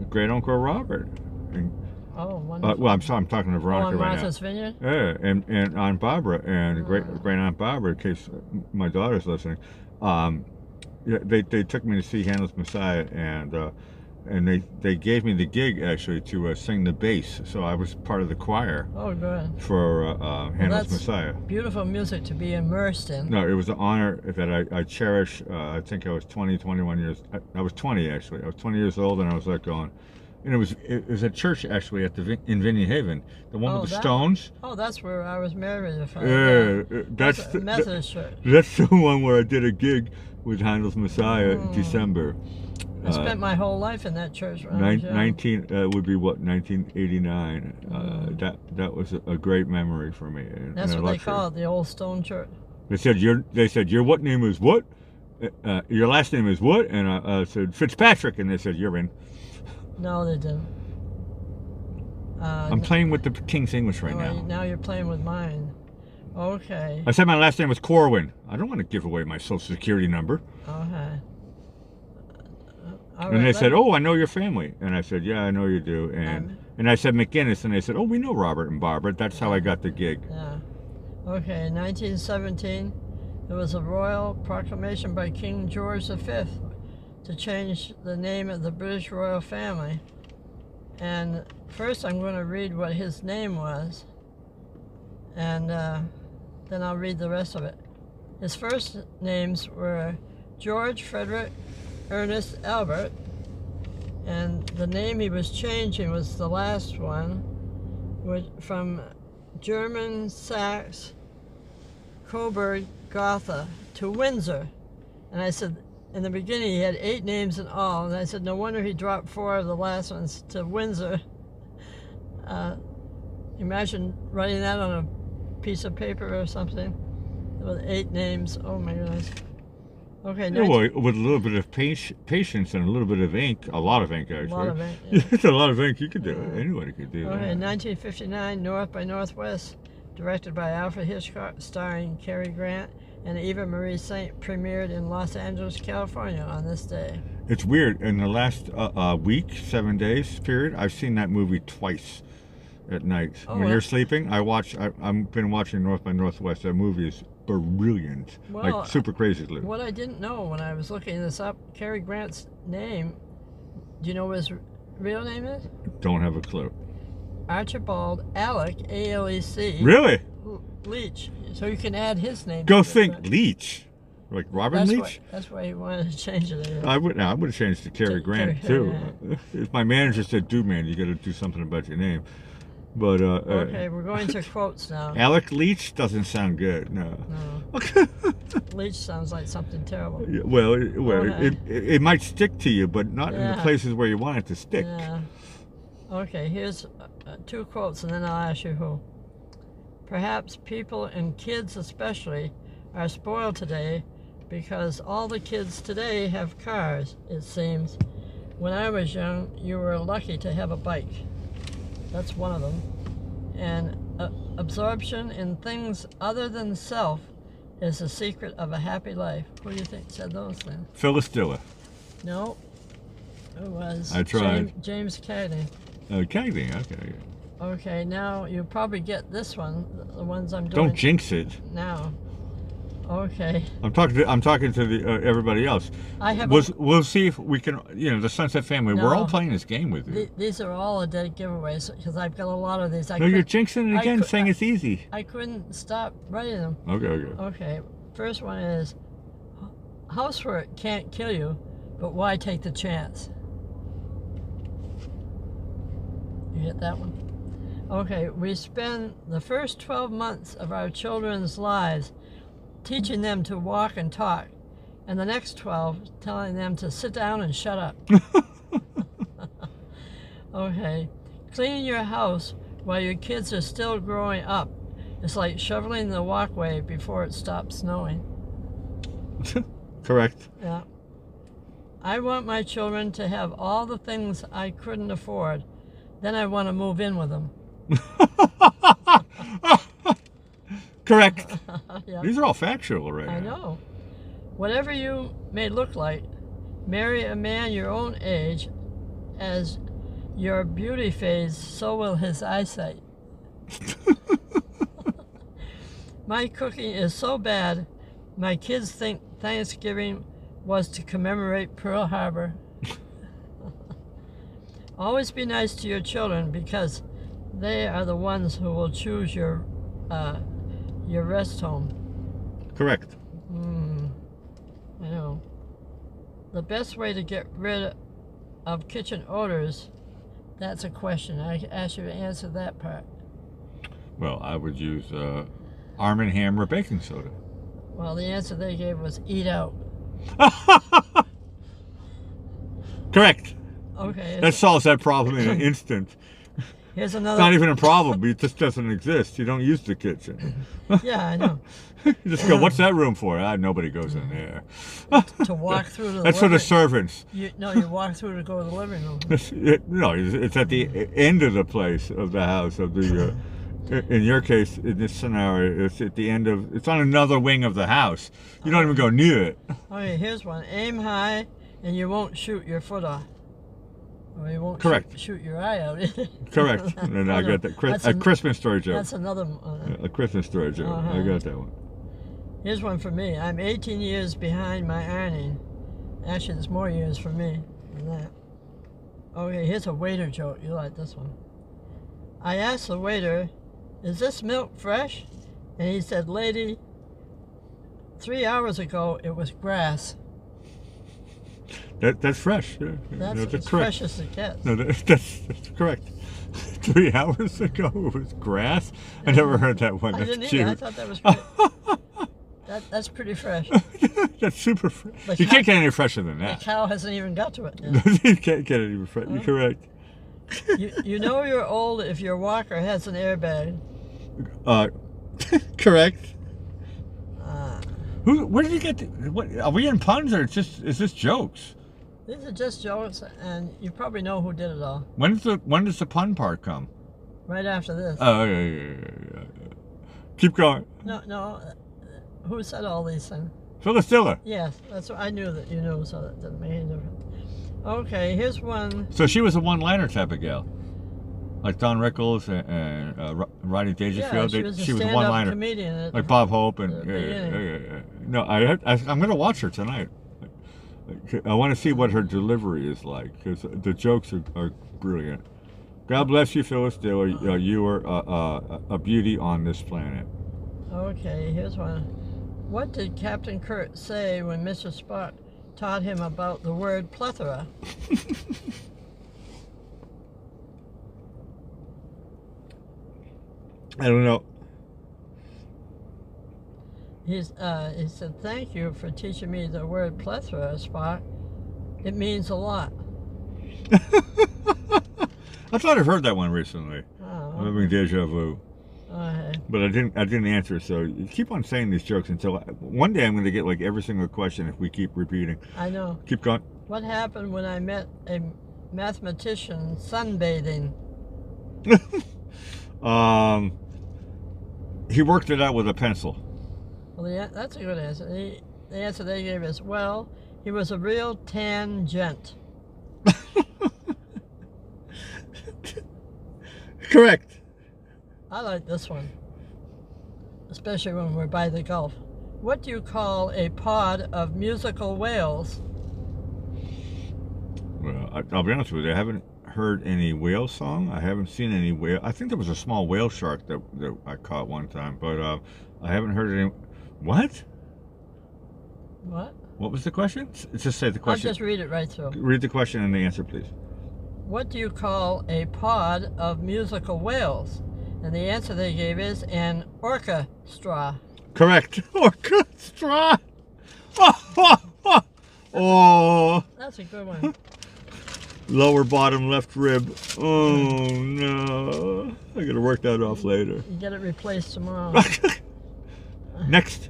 great uncle Robert. And, wonderful. Well, I'm talking to Veronica right now. Martha's Vineyard. Yeah, and Aunt Barbara and great Aunt Barbara, in case my daughter's listening. They took me to see Handel's Messiah, and they gave me the gig actually to sing the bass, so I was part of the choir. Oh, good. For Handel's Messiah. Beautiful music to be immersed in. No, it was an honor that I cherish. I think I was 21 years. I was 20 actually. I was 20 years old, and I was like going. And it was a church actually in Vinny Haven, the one with the stones. Oh, that's where I was married. That's the Methodist church. That's the one where I did a gig with Handel's Messiah in December. I spent my whole life in that church. Would be what, 1989. That was a great memory for me. That's what they call it, the old stone church. They said your what name is what? your last name is what? And I said, Fitzpatrick. And they said, you're in. No, they didn't. I'm playing with the King's English right now. Now you're playing with mine. Okay. I said my last name was Corwin. I don't want to give away my social security number. Okay. And they said, oh, I know your family. And I said, yeah, I know you do. And I said McGinnis. And they said, oh, we know Robert and Barbara. That's how I got the gig. Yeah. Okay, in 1917, there was a royal proclamation by King George V to change the name of the British royal family. And first I'm going to read what his name was, and then I'll read the rest of it. His first names were George Frederick Ernest Albert, and the name he was changing was the last one, which from German Saxe Coburg Gotha to Windsor. And I said, in the beginning he had 8 names in all, and I said no wonder he dropped 4 of the last ones to Windsor. Imagine writing that on a piece of paper or something with 8 names. Oh my goodness. Okay, yeah, well, with a little bit of patience and a little bit of ink, a lot of ink actually. A lot of ink, yeah. It's a lot of ink. You could do it. Anybody could do that. Okay, 1959, North by Northwest, directed by Alfred Hitchcock, starring Cary Grant and Eva Marie Saint, premiered in Los Angeles, California on this day. It's weird. In the last week, 7 days period, I've seen that movie twice at night. When you're sleeping, I've been watching North by Northwest. That movie is brilliant. Well, like super crazily. What I didn't know when I was looking this up, Cary Grant's name, do you know what his real name is? Don't have a clue. Archibald Alec, A-L-E-C. Really? Leach. So you can add his name. Go think Leach. Like Robin Leach? That's why he wanted to change it. I would have changed to Cary Grant too. If my manager said, dude, man, you got to do something about your name. But okay, we're going to quotes now. Alec Leach doesn't sound good. No. Leach sounds like something terrible. Yeah, well, it might stick to you, but not in the places where you want it to stick. Yeah. Okay, here's 2 quotes, and then I'll ask you who. Perhaps people, and kids especially, are spoiled today because all the kids today have cars, it seems. When I was young, you were lucky to have a bike. That's one of them. And absorption in things other than self is the secret of a happy life. Who do you think said those things? Phyllis Diller. No, it was I tried. James Cagney. Cagney, okay. Okay, now you probably get this one, the ones I'm doing. Don't jinx it. Now. Okay. I'm talking to the everybody else. We'll see if we can. The Sunset family. We're all playing this game with you. These are all a dead giveaways because I've got a lot of these. No, you're jinxing it again, saying it's easy. I couldn't stop writing them. Okay. First one is, housework can't kill you, but why take the chance? You get that one? Okay. We spend the first 12 months of our children's lives teaching them to walk and talk, and the next 12 telling them to sit down and shut up. Okay, cleaning your house while your kids are still growing up is like shoveling the walkway before it stops snowing. Correct. Yeah. I want my children to have all the things I couldn't afford. Then I want to move in with them. Correct. Yeah. These are all factual right now. I know. Whatever you may look like, marry a man your own age. As your beauty fades, so will his eyesight. My cooking is so bad, my kids think Thanksgiving was to commemorate Pearl Harbor. Always be nice to your children because they are the ones who will choose your rest home. Correct. I know. The best way to get rid of kitchen odors, that's a question. I asked you to answer that part. Well, I would use Arm & Hammer baking soda. Well, the answer they gave was eat out. Correct. Okay. That solves that problem in an instant. Here's It's another. not even a problem. It just doesn't exist. You don't use the kitchen. Yeah, I know. You just go, what's that room for? Nobody goes in there. To walk through to the That's for the living- servants. You walk through to go to the living room. No, it's at the end of the place of the house of the. In your case, in this scenario, it's at the end of. It's on another wing of the house. You don't even go near it. Okay, here's one. Aim high, and you won't shoot your foot off. Or you won't Correct. shoot your eye out. Correct. And I got that. That's A Christmas story joke. That's another one. A Christmas story joke. I got that one. Here's one for me. I'm 18 years behind my ironing. Actually, there's more years for me than that. Okay, here's a waiter joke. You like this one. I asked the waiter, is this milk fresh? And he said, lady, 3 hours ago it was grass. That's fresh. Yeah. That's as correct. fresh as it gets. No, that's correct. 3 hours ago it was grass. I never heard that one. I That's didn't cute. either. I thought that was great. That's pretty fresh. That's super fresh. The You cow- can't get any fresher than The that. cow hasn't even got to it yet. You can't get any fresh. You're correct. You know you're old if your walker has an airbag. Correct. Uh, Where did you get? What are we in puns or is this jokes? These are just jokes, and you probably know who did it all. When does the pun part come? Right after this. Oh yeah. Keep going. No. Who said all these things? Phyllis Diller. Yes, that's what I knew that you knew, so that didn't make any difference. Okay, here's one. So she was a one-liner type of gal, like Don Rickles and Rodney Dangerfield. Yeah, she was a a stand-up one-liner, comedian. like Bob Hope and the beginning. yeah. No, I'm gonna watch her tonight. I want to see what her delivery is like because the jokes are brilliant. God bless you, Phyllis Diller. You are a beauty on this planet. Okay, here's one. What did Captain Kirk say when Mr. Spock taught him about the word plethora? I don't know. He said, thank you for teaching me the word plethora, Spock. It means a lot. I thought I've heard that one recently. Oh, I'm having deja vu. okay. But I didn't answer. So you keep on saying these jokes until one day I'm going to get like every single question if we keep repeating. I know. Keep going. What happened when I met a mathematician sunbathing? He worked it out with a pencil. Well, that's a good answer. The answer they gave is, well, he was a real tangent. Correct. I like this one, especially when we're by the Gulf. What do you call a pod of musical whales? Well, I'll be honest with you. I haven't heard any whale song. I haven't seen any whale. I think there was a small whale shark that I caught one time, but I haven't heard any. What? What? What was the question? Just say the question. I'll just read it right through. Read the question and the answer, please. What do you call a pod of musical whales? And the answer they gave is an orchestra. Correct. Orchestra. Oh. That's a good one. Lower bottom left rib. Oh no. I gotta work that off later. You get it replaced tomorrow. Next.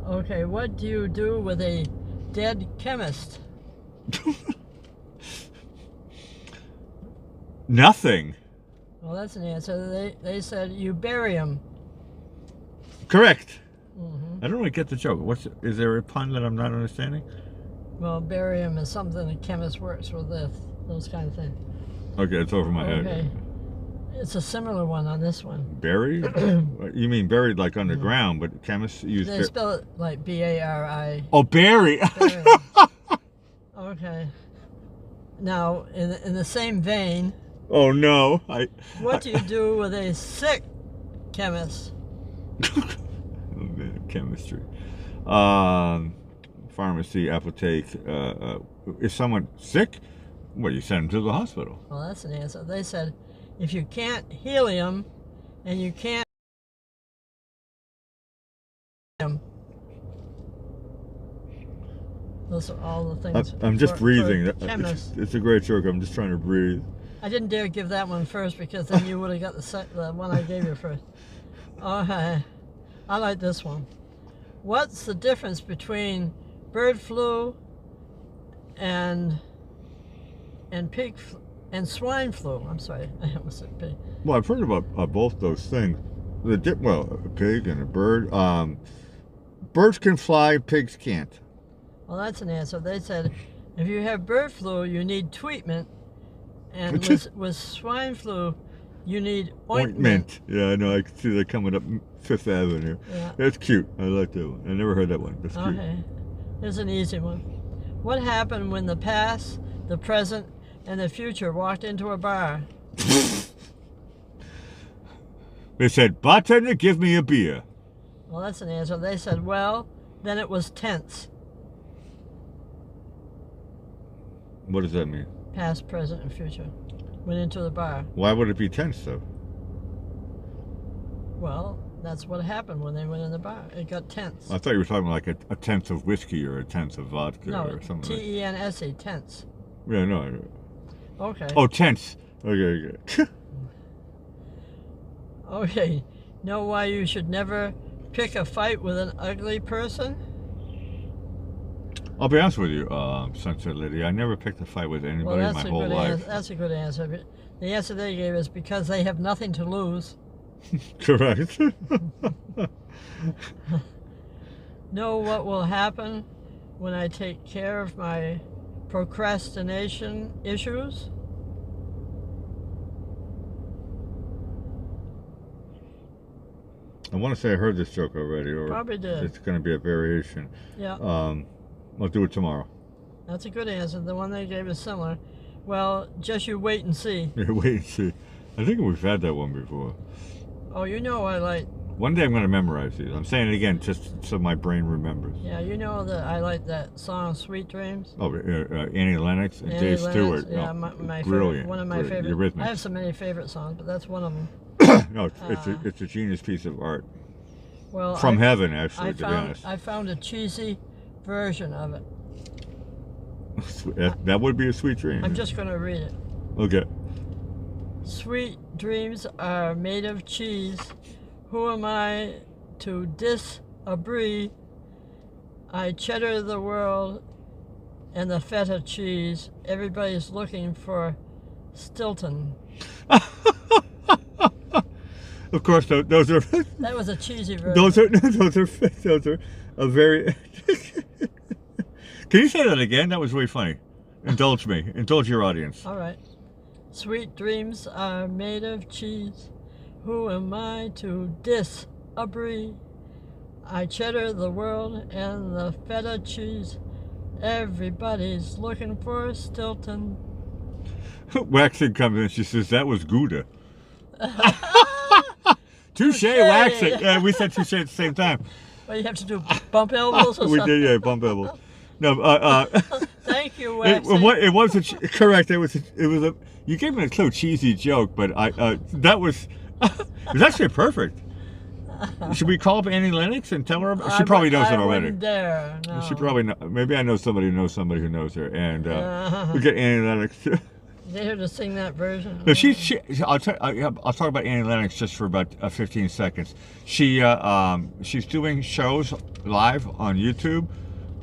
Okay, what do you do with a dead chemist? Nothing. Well, that's an answer. They said you bury him. Correct. Mm-hmm. I don't really get the joke. Is there a pun that I'm not understanding? Well, barium is something a chemist works with, those kind of things. Okay, it's over my head. Okay. It's a similar one on this one. Buried? You mean buried like underground, but chemists use... They spell it like B-A-R-I. Oh, bury! Okay. Now, in the same vein... Oh, no. What do you do with a sick chemist? Chemistry. Pharmacy, apotheke. Is someone sick? Well, you send them to the hospital. Well, that's an answer. They said, if you can't helium and you can't him. Those are all the things. I'm just breathing. Chemists. It's a great joke. I'm just trying to breathe. I didn't dare give that one first because then you would have got the one I gave you first. Okay. I like this one. What's the difference between bird flu and swine flu? I'm sorry, I almost said pig. Well, I've heard about both those things. A pig and a bird. Birds can fly, pigs can't. Well, that's an answer. They said if you have bird flu, you need treatment, and with swine flu, you need ointment. Yeah, I know. I can see that coming up Fifth Avenue. Yeah. That's cute. I like that one. I never heard that one. That's cute. Okay. Here's an easy one. What happened when the past, the present, and the future walked into a bar? They said, "Bartender, give me a beer." Well, that's an answer. They said, well, then it was tense. What does that mean? Past, present, and future. Went into the bar. Why would it be tense, though? Well, that's what happened when they went in the bar. It got tense. I thought you were talking like a tenth of whiskey or a tenth of vodka or something. No, T-E-N-S-E, tense. Yeah, no. Okay. Oh, tense. Okay. Okay. Know why you should never pick a fight with an ugly person? I'll be honest with you, Sunset Lady. I never picked a fight with anybody in my whole life. That's a good answer. The answer they gave is because they have nothing to lose. Correct. Know what will happen when I take care of my procrastination issues? I want to say I heard this joke already, or probably did. It's going to be a variation. Yeah. I'll do it tomorrow. That's a good answer. The one they gave is similar. Well, just you wait and see. Yeah, wait and see. I think we've had that one before. Oh, you know I like... One day I'm going to memorize these. I'm saying it again just so my brain remembers. Yeah, you know that I like that song, Sweet Dreams. Oh, Annie Lennox and Dave Stewart. Yeah, oh, my brilliant. Favorite, one of my favorite. Eurythmics. I have so many favorite songs, but that's one of them. No, it's a genius piece of art. Well, From heaven, actually, to be honest. I found a cheesy version of it. That would be a sweet dream. I'm just going to read it. Okay. Sweet dreams are made of cheese. Who am I to disagree? I cheddar the world and the feta cheese. Everybody's looking for Stilton. Of course, those are. That was a cheesy version. Those are a very. Can you say that again? That was really funny. Indulge me. Indulge your audience. All right. Sweet dreams are made of cheese. Who am I to disagree? I cheddar the world and the feta cheese. Everybody's looking for Stilton. Waxing comes in. She says that was Gouda. Touche, Waxing. Yeah, we said touche at the same time. Well, you have to do bump elbows or something. We did, yeah, bump elbows. No, Thank you, Waxing. It wasn't correct. It was a. You gave me a so cheesy joke, but that was. It was actually perfect. Should we call up Annie Lennox and tell her? She probably knows it already. I wouldn't dare. No. She probably know. Maybe I know somebody who knows somebody who knows her, and we get Annie Lennox. Get her to sing that version. No, I'll talk about Annie Lennox just for about 15 seconds. She's doing shows live on YouTube.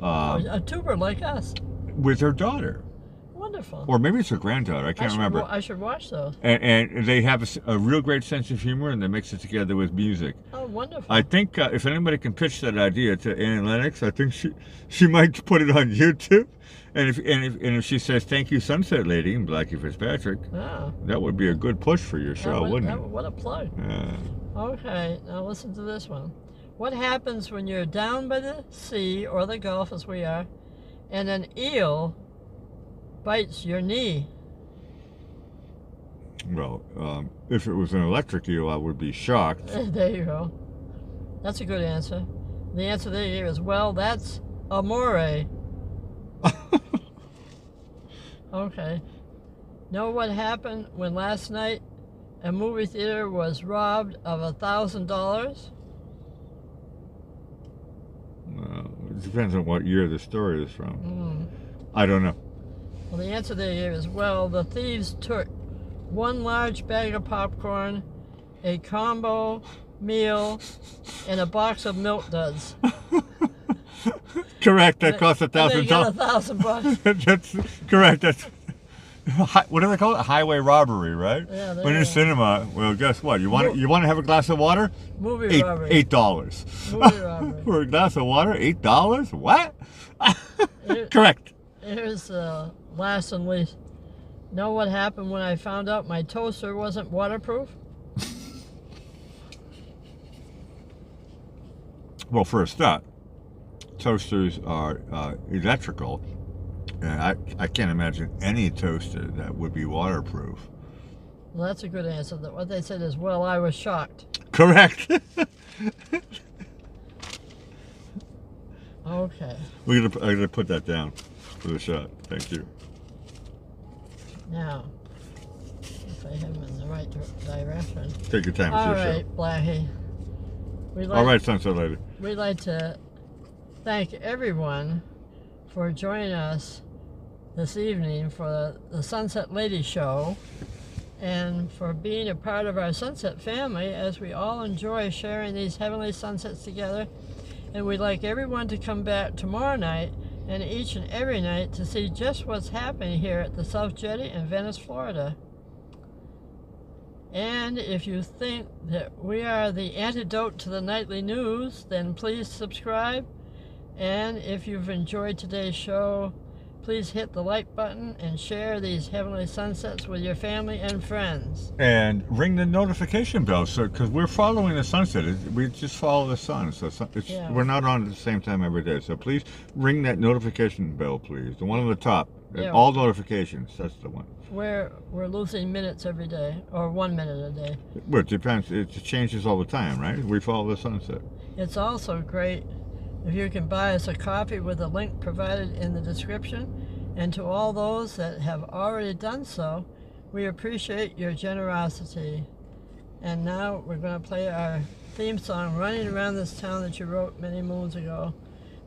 A tuber like us. With her daughter. Wonderful. Or maybe it's her granddaughter. I can't remember. I should watch those. And they have a real great sense of humor, and they mix it together with music. Oh, wonderful. I think if anybody can pitch that idea to Annie Lennox, I think she might put it on YouTube. And if she says, "Thank you, Sunset Lady," and Blackie Fitzpatrick, that would be a good push for your show, wouldn't it? What a plug. Yeah. Okay, now listen to this one. What happens when you're down by the sea or the Gulf, as we are, and an eel bites your knee? Well, if it was an electric eel, I would be shocked. There you go. That's a good answer. The answer they gave is, well, that's amore. Okay. Know what happened when last night a movie theater was robbed of $1,000? Well, it depends on what year the story is from. I don't know. Well, the answer they gave is, well, the thieves took 1 large bag of popcorn, a combo meal, and a box of milk duds. Correct. That costs And then you get $1,000. $1,000. That's correct. That's what do they call it? Highway robbery, right? Yeah, there when you in go. cinema, well, guess what? You want to have a glass of water? Movie robbery. $8. Movie robbery. For a glass of water, $8? What? Here- Correct. Here's last and least. Know what happened when I found out my toaster wasn't waterproof? Well, first up, toasters are electrical, and I can't imagine any toaster that would be waterproof. Well, that's a good answer. What they said is, well, I was shocked. Correct. Okay. I'm gonna put that down for the shot. Thank you. Now, if I have them in the right direction. Take your time. It's All your show. right, Blackie. All right, Sunset Lady. We'd like to thank everyone for joining us this evening for the Sunset Lady Show and for being a part of our Sunset family as we all enjoy sharing these heavenly sunsets together. And we'd like everyone to come back tomorrow night and each and every night to see just what's happening here at the South Jetty in Venice, Florida. And if you think that we are the antidote to the nightly news, then please subscribe. And if you've enjoyed today's show, please hit the like button and share these heavenly sunsets with your family and friends. And ring the notification bell, so because we're following the sunset, we just follow the sun, so Yeah. we're not on at the same time every day. So please ring that notification bell, please. The one on the top, Yeah. all notifications. That's the one. We're losing minutes every day, or 1 minute a day. Well, it depends. It changes all the time, right? We follow the sunset. It's also great if you can buy us a coffee with a link provided in the description. And to all those that have already done so, we appreciate your generosity. And now we're going to play our theme song, Running Around This Town, that you wrote many moons ago.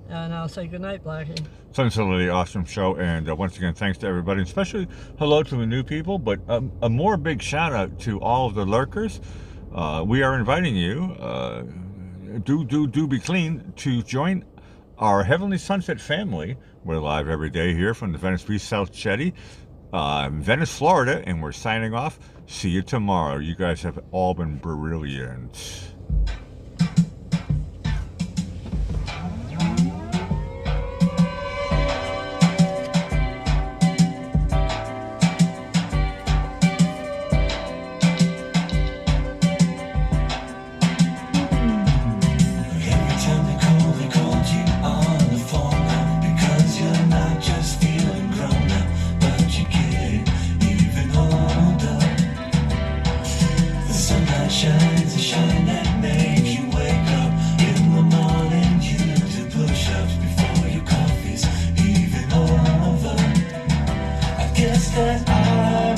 And I'll say goodnight, Blackie. Sunset Lady, awesome show. And once again, thanks to everybody. Especially hello to the new people, but a more big shout out to all of the lurkers. We are inviting you, do be clean, to join our Heavenly Sunset family. We're live every day here from the Venice Beach South Jetty, Venice, Florida, and we're signing off. See you tomorrow. You guys have all been brilliant. Shines a shine that makes you wake up in the morning. You do push-ups before your coffee's even over. I guess that I